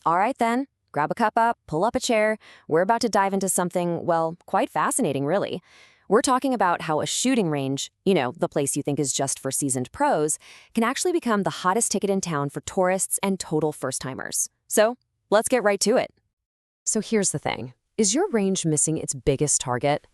All right then, grab a cup up, pull up a chair. We're about to dive into something, well, quite fascinating, really. We're talking about how a shooting range, the place you think is just for seasoned pros, can actually become the hottest ticket in town for tourists and total first-timers. So, let's get right to it. So here's the thing. Is your range missing its biggest target?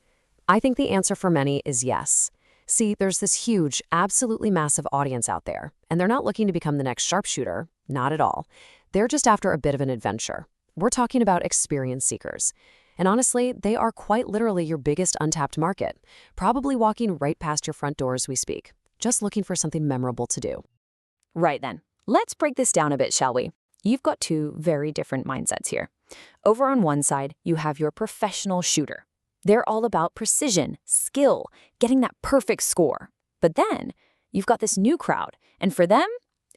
I think the answer for many is yes. See, there's this huge, absolutely massive audience out there, and they're not looking to become the next sharpshooter, not at all. They're just after a bit of an adventure. We're talking about experience seekers. And honestly, they are quite literally your biggest untapped market, probably walking right past your front door as we speak, just looking for something memorable to do. Right then, let's break this down a bit, shall we? You've got two very different mindsets here. Over on one side, you have your professional shooter. They're all about precision, skill, getting that perfect score. But then, you've got this new crowd, and for them,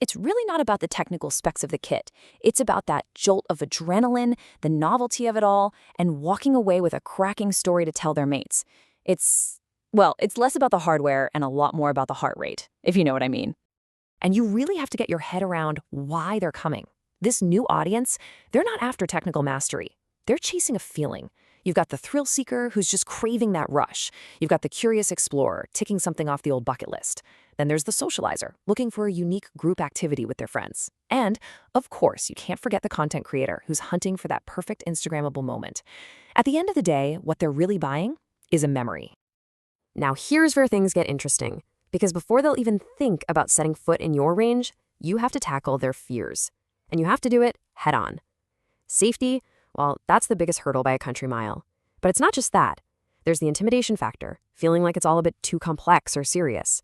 it's really not about the technical specs of the kit. It's about that jolt of adrenaline, the novelty of it all, and walking away with a cracking story to tell their mates. It's less about the hardware and a lot more about the heart rate, if you know what I mean. And you really have to get your head around why they're coming. This new audience, they're not after technical mastery. They're chasing a feeling. You've got the thrill seeker who's just craving that rush. You've got the curious explorer ticking something off the old bucket list. Then there's the socializer looking for a unique group activity with their friends. And, of course, you can't forget the content creator who's hunting for that perfect Instagrammable moment. At the end of the day, what they're really buying is a memory. Now here's where things get interesting, because before they'll even think about setting foot in your range, you have to tackle their fears. And you have to do it head on. Safety, well, that's the biggest hurdle by a country mile. But it's not just that. There's the intimidation factor, feeling like it's all a bit too complex or serious.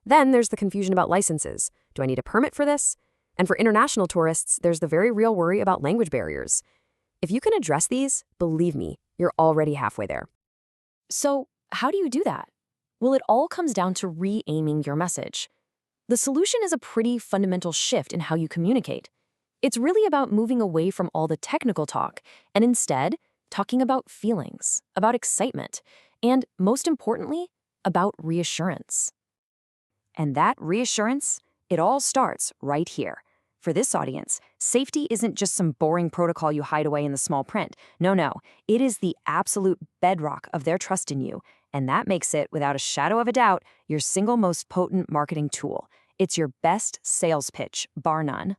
Then there's the confusion about licenses. Do I need a permit for this? And for international tourists, there's the very real worry about language barriers. If you can address these, believe me, you're already halfway there. So how do you do that? Well, it all comes down to re-aiming your message. The solution is a pretty fundamental shift in how you communicate. It's really about moving away from all the technical talk and instead talking about feelings, about excitement, and most importantly, about reassurance. And that reassurance, it all starts right here. For this audience, safety isn't just some boring protocol you hide away in the small print. No, it is the absolute bedrock of their trust in you, and that makes it, without a shadow of a doubt, your single most potent marketing tool. It's your best sales pitch, bar none.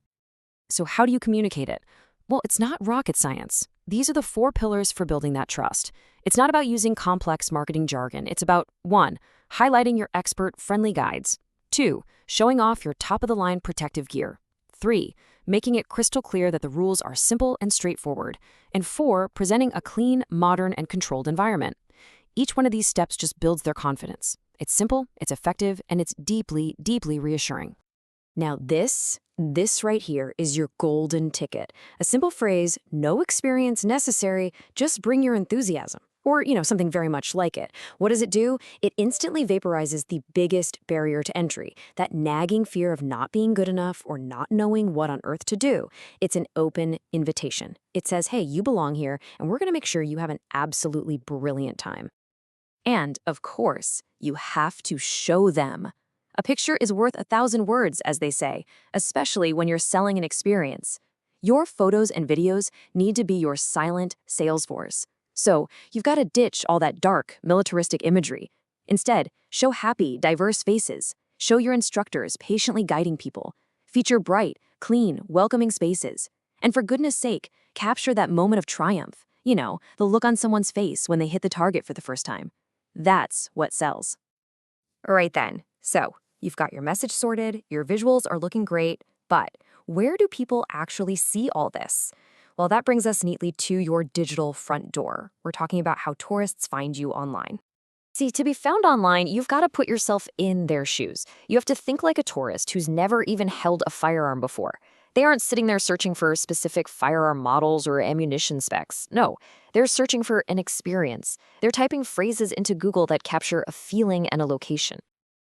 So how do you communicate it? Well, it's not rocket science. These are the 4 pillars for building that trust. It's not about using complex marketing jargon. It's about 1, highlighting your expert-friendly guides. 2, showing off your top-of-the-line protective gear. 3, making it crystal clear that the rules are simple and straightforward. And 4, presenting a clean, modern, and controlled environment. Each one of these steps just builds their confidence. It's simple, it's effective, and it's deeply, deeply reassuring. Now this right here is your golden ticket. A simple phrase, no experience necessary, just bring your enthusiasm. Or, something very much like it. What does it do? It instantly vaporizes the biggest barrier to entry, that nagging fear of not being good enough or not knowing what on earth to do. It's an open invitation. It says, hey, you belong here, and we're going to make sure you have an absolutely brilliant time. And, of course, you have to show them. A picture is worth 1,000 words, as they say, especially when you're selling an experience. Your photos and videos need to be your silent sales force. So you've got to ditch all that dark, militaristic imagery. Instead, show happy, diverse faces. Show your instructors patiently guiding people. Feature bright, clean, welcoming spaces. And for goodness sake, capture that moment of triumph. The look on someone's face when they hit the target for the first time. That's what sells. Right then. So, you've got your message sorted, your visuals are looking great, but where do people actually see all this? Well, that brings us neatly to your digital front door. We're talking about how tourists find you online. See, to be found online, you've got to put yourself in their shoes. You have to think like a tourist who's never even held a firearm before. They aren't sitting there searching for specific firearm models or ammunition specs. No, they're searching for an experience. They're typing phrases into Google that capture a feeling and a location.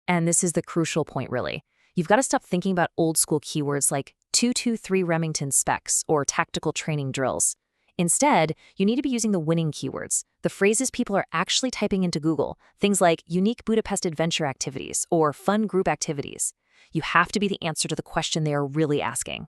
And this is the crucial point, really. You've got to stop thinking about old-school keywords like 223 Remington specs or tactical training drills. Instead, you need to be using the winning keywords, the phrases people are actually typing into Google, things like unique Budapest adventure activities or fun group activities. You have to be the answer to the question they are really asking.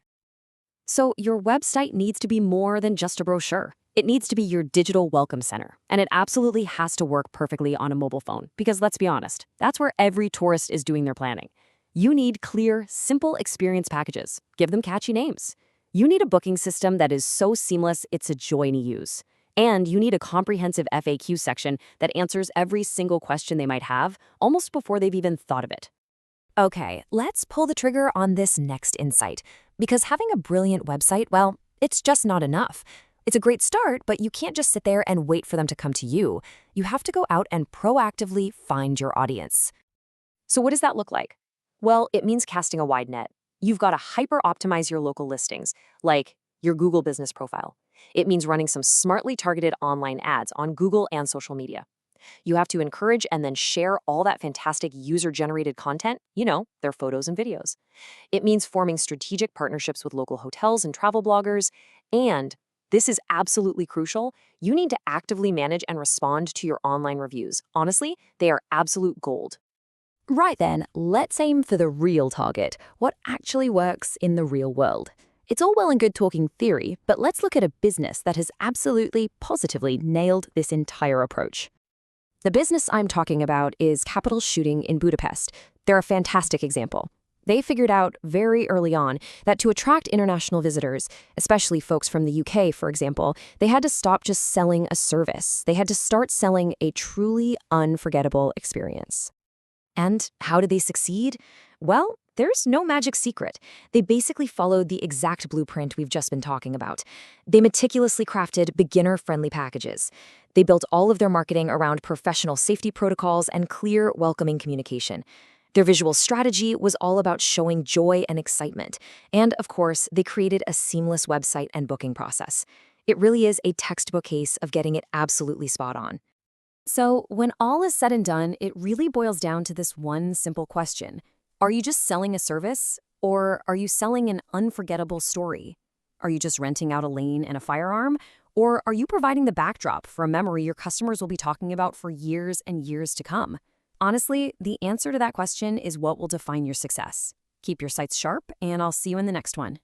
So your website needs to be more than just a brochure. It needs to be your digital welcome center, and it absolutely has to work perfectly on a mobile phone because let's be honest, that's where every tourist is doing their planning. You need clear, simple experience packages. Give them catchy names. You need a booking system that is so seamless it's a joy to use. And you need a comprehensive FAQ section that answers every single question they might have almost before they've even thought of it. Okay, let's pull the trigger on this next insight. Because having a brilliant website, well, it's just not enough. It's a great start, but you can't just sit there and wait for them to come to you. You have to go out and proactively find your audience. So what does that look like? Well, it means casting a wide net. You've got to hyper-optimize your local listings, like your Google business profile. It means running some smartly targeted online ads on Google and social media. You have to encourage and then share all that fantastic user-generated content, their photos and videos. It means forming strategic partnerships with local hotels and travel bloggers. And this is absolutely crucial. You need to actively manage and respond to your online reviews. Honestly, they are absolute gold. Right then, let's aim for the real target, what actually works in the real world. It's all well and good talking theory, but let's look at a business that has absolutely, positively nailed this entire approach. The business I'm talking about is Capital Shooting in Budapest. They're a fantastic example. They figured out very early on that to attract international visitors, especially folks from the UK, for example, they had to stop just selling a service. They had to start selling a truly unforgettable experience. And how did they succeed? Well, there's no magic secret. They basically followed the exact blueprint we've just been talking about. They meticulously crafted beginner-friendly packages. They built all of their marketing around professional safety protocols and clear, welcoming communication. Their visual strategy was all about showing joy and excitement. And, of course, they created a seamless website and booking process. It really is a textbook case of getting it absolutely spot on. So, when all is said and done, it really boils down to this one simple question. Are you just selling a service, or are you selling an unforgettable story? Are you just renting out a lane and a firearm, or are you providing the backdrop for a memory your customers will be talking about for years and years to come? Honestly, the answer to that question is what will define your success. Keep your sights sharp, and I'll see you in the next one.